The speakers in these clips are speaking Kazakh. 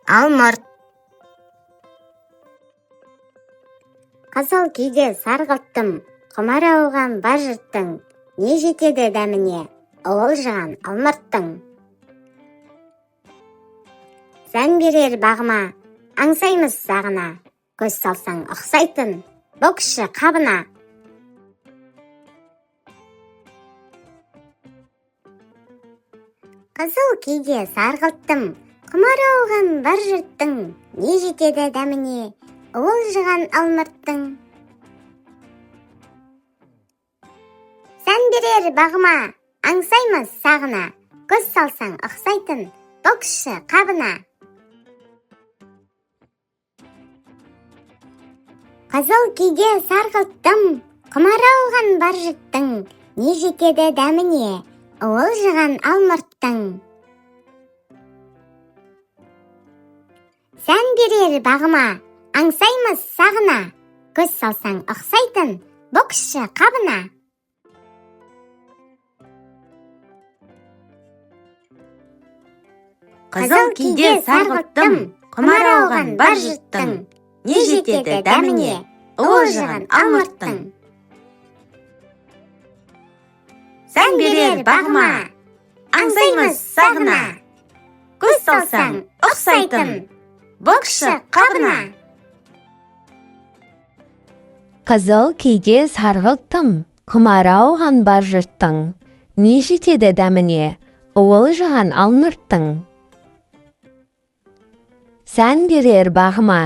Алмұрт. Қызыл күйге сарғылттым, құмар ауған бар жұрттың, не жетеді дәміне, уылжыған алмұрттың. Сән берер бағыма, аңсаймыз сағына, көз салсаң ұқсайтын, боксшы қабына. Қызыл күйге сарғылттым, құмар ауған бар жұрттың, не жетеді дәміне, уылжыған алмұрттың. Сән берер бағыма, аңсаймыз сағына, көз салсаң ұқсайтын, боксшы қабына. Қызыл күйге сарғылттым, құмар ауған бар жұрттың, не жетеді дәміне, уылжыған алмұрттың. Сән берер бағыма, аңсаймыз сағына, көз салсаң ұқсайтын, боксшы қабына. Қызыл күйге сарғылттым, құмар ауған бар жұрттың, не жетеді дәміне, уылжыған алмұрттың. Сән берер бағыма, аңсаймыз сағына, көз салсаң ұқсайтын, боксшы қабына. Қызыл күйге сарғылттым, құмар ауған бар жұрттың, не жетеді дәміне, уылжыған алмұрттың. Сән берер бағыма,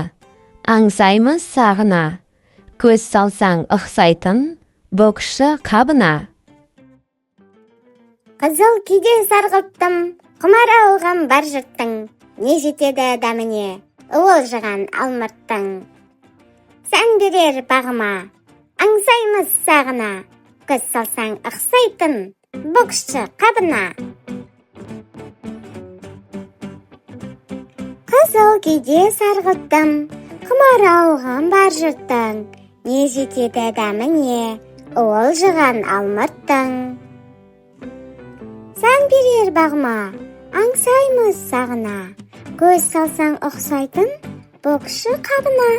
аңсаймыз сағына, көз салсаң ұқсайтын, боксшы қабына. Қызыл күйге сарғылттым, құмар ауған бар жұрттың, не жетеді дәміне, уылжыған алмұрттың. Сән берер бағыма, аңсаймыз сағына, көз салсаң ұқсайтын, боксшы қабына. Қызыл күйге сарғылттым, құмар ауған бар жұрттың, не жетеді дәміне, уылжыған алмұрттың. Сән берер бағыма, аңсаймыз сағына, көз салсаң ұқсайтын, боксшы қабына.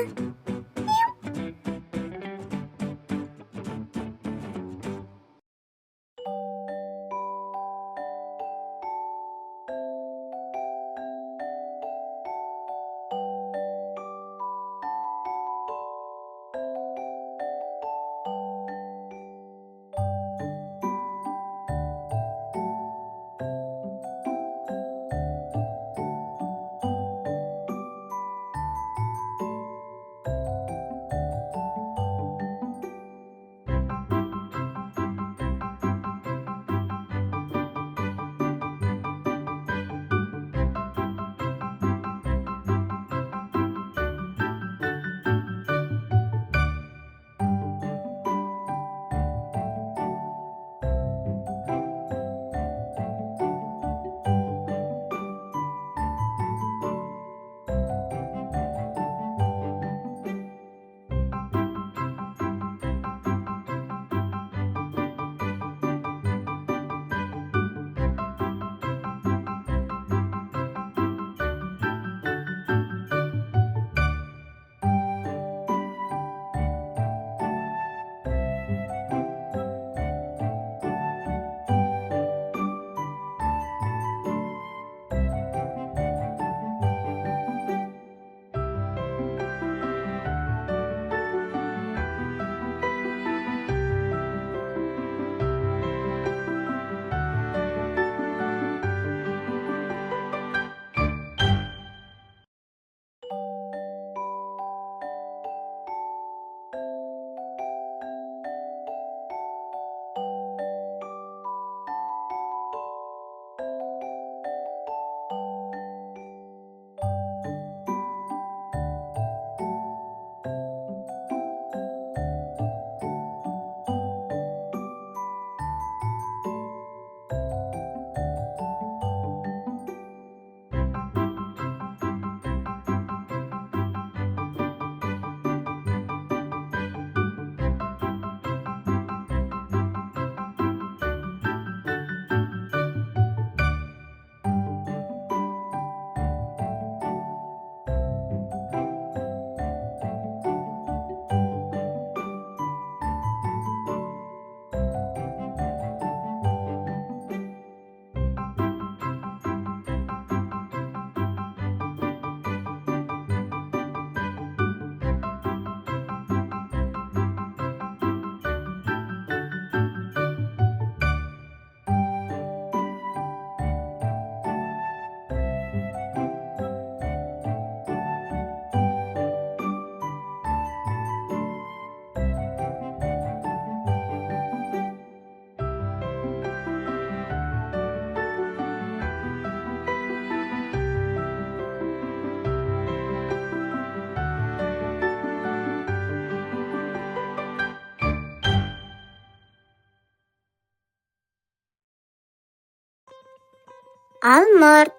алмұрт.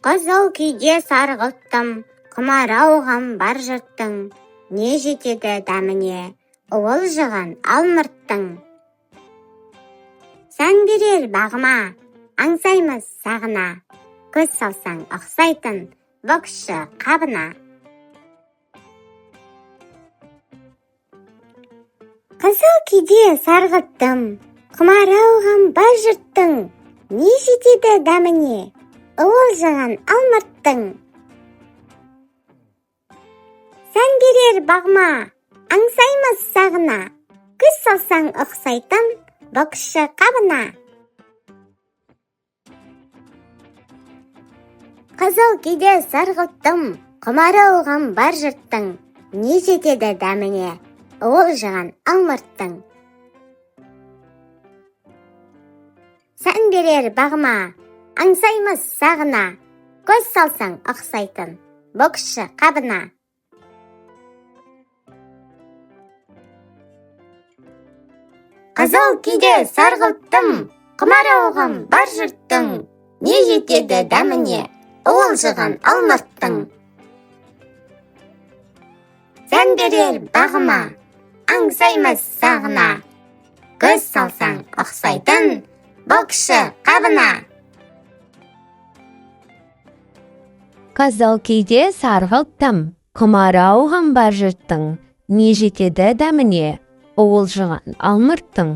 Қызыл күйде сарғылттым, құмар ауған бар жұрттың, не жетеді дәміне, уылжыған алмұрттың. Сән берер бағыма, аңсаймыз сағына, көз салсаң ұқсайтын боксшы қабына. Қызыл күйде сарғыттым, құмар ауған бар жұрттың, не жетеді дәміне, уылжыған алмұрттың. Сән берер бағыма, аңсаймыз сағына, көз салсаң ұқсайтын боксшы қабына. Қызыл күйде сарғыттым, құмар ауған бар жұрттың, не жетеді дәміне, уылжыған алмұрттың. Сән берер бағыма, аңсаймыз сағына, көз салсаң ұқсайтын боксшы қабына. Қызыл күйде сарғылттым, құмар ауған бар жұрттың, не жетеді дәміне, уылжыған алмұрттың. Сән берер бағыма, аңсаймыз сағына, көз салсаң ұқсайтын боксшы қабына. Қызыл күйде сарғылттым, құмар ауған бар жұрттың, не жетеді дәміне, уылжыған алмұрттың.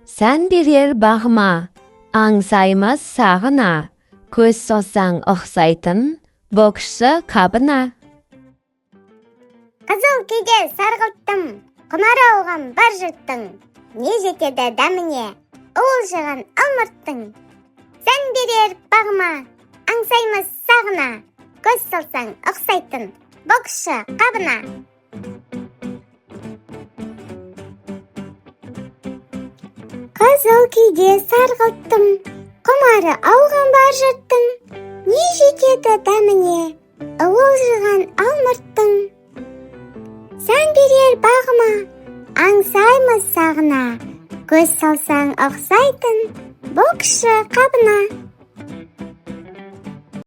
Сән берер бағыма, аңсаймыз сағына, көз салсаң ұқсайтын боксшы қабына. Қызыл күйде сарғылттым, құмар ауған бар жұрттың, не жетеді дәміне, уылжыған алмұрттың. Сән берер бағыма, аңсаймыз сағына, көз салсаң ұқсайтын боксшы қабына. Қызыл күйде сарғылттым, құмары ауған бар жұрттың, не жетеді дәміне, уылжыған алмұрттың. Сән берер бағыма, аңсаймыз сағына, көз салсаң ұқсайтын боксшы қабына.